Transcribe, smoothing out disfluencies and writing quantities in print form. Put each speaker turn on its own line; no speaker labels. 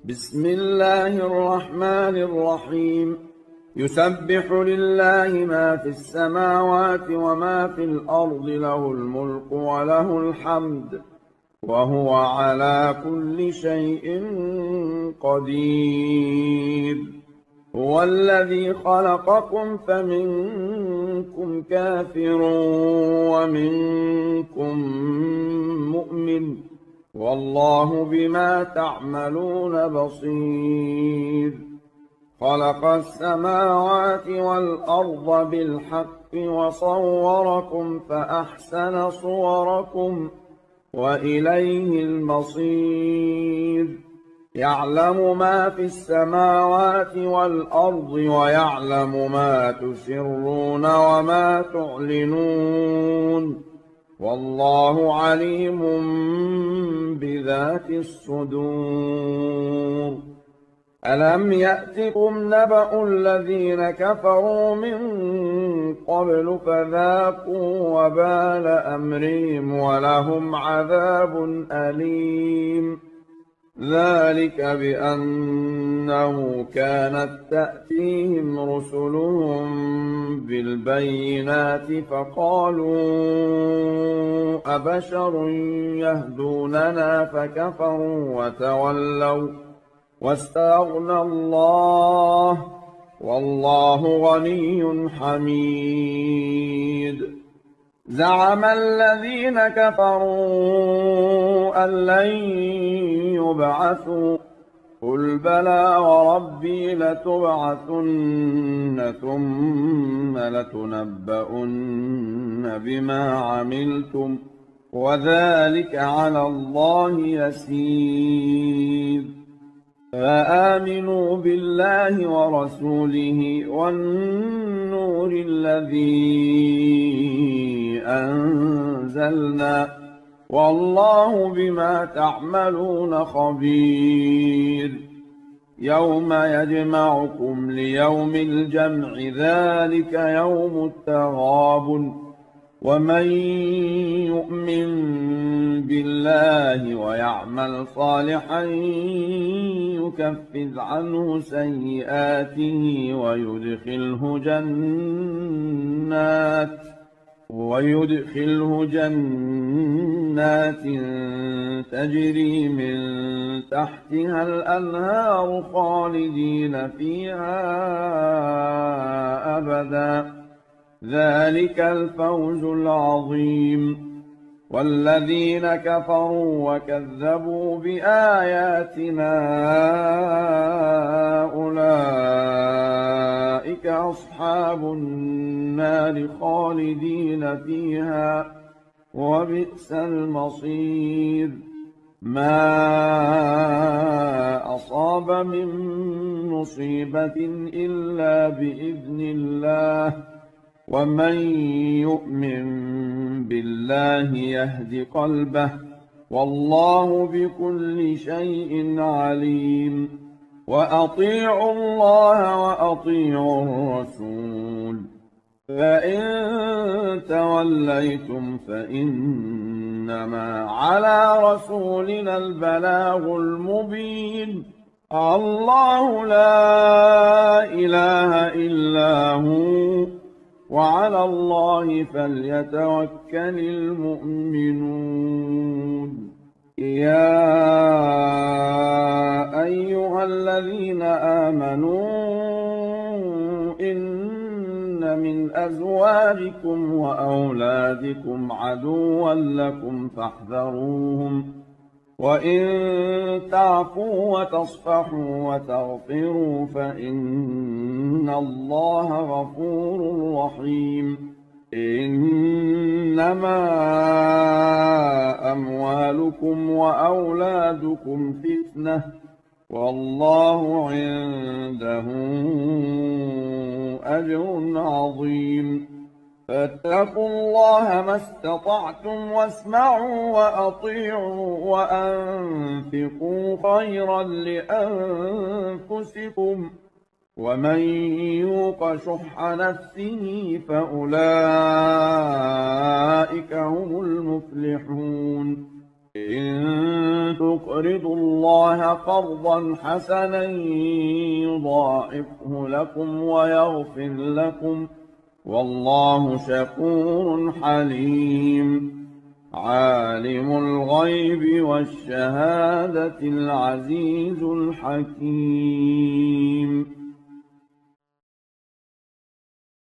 بسم الله الرحمن الرحيم. يسبح لله ما في السماوات وما في الأرض، له الملك وله الحمد، وهو على كل شيء قدير. هو الذي خلقكم فمنكم كافر ومنكم مؤمن، والله بما تعملون بصير. خلق السماوات والأرض بالحق وصوركم فأحسن صوركم وإليه المصير. يعلم ما في السماوات والأرض ويعلم ما تسرون وما تعلنون، والله عليم بذات الصدور. ألم يأتكم نبأ الذين كفروا من قبل فذاقوا وبال أمرهم ولهم عذاب أليم. ذلك بأنه كانت تأتيهم رسلهم بالبينات فقالوا أبشر يهدوننا فكفروا وتولوا واستغنى الله، والله غني حميد. زعم الذين كفروا أن لن يبعثوا، قل بلى وربي لتبعثن ثم لتنبؤن بما عملتم، وذلك على الله يسير. فآمنوا بالله ورسوله والنور الذي أنزلنا، والله بما تعملون خبير. يوم يجمعكم ليوم الجمع، ذلك يوم التغابن. ومن يؤمن بالله ويعمل صالحا يكفر عنه سيئاته ويدخله جنات تجري من تحتها الأنهار خالدين فيها أبدا، ذلك الفوز العظيم. والذين كفروا وكذبوا بآياتنا أولئك أصحاب النار خالدين فيها، وبئس المصير. ما أصاب من مصيبة إلا بإذن الله، ومن يؤمن بالله يهد قلبه، والله بكل شيء عليم. وأطيعوا الله وأطيعوا الرسول، فإن توليتم فإنما على رسولنا البلاغ المبين. الله لا إله إلا هو، وعلى الله فليتوكل المؤمنون. يا أيها الذين آمنوا إن من أزواجكم وأولادكم عدوا لكم فاحذروهم، وإن تعفوا وتصفحوا وتغفروا فإن الله غفور رحيم. إنما أموالكم وأولادكم فتنة، والله عنده أجر عظيم. فاتقوا الله ما استطعتم واسمعوا وأطيعوا وأنفقوا خيرا لأنفسكم، ومن يوق شح نفسه فأولئك هم المفلحون. إن تقرضوا الله قرضا حسنا يضاعفه لكم ويغفر لكم والله شكور حليم عالم الغيب والشهادة العزيز الحكيم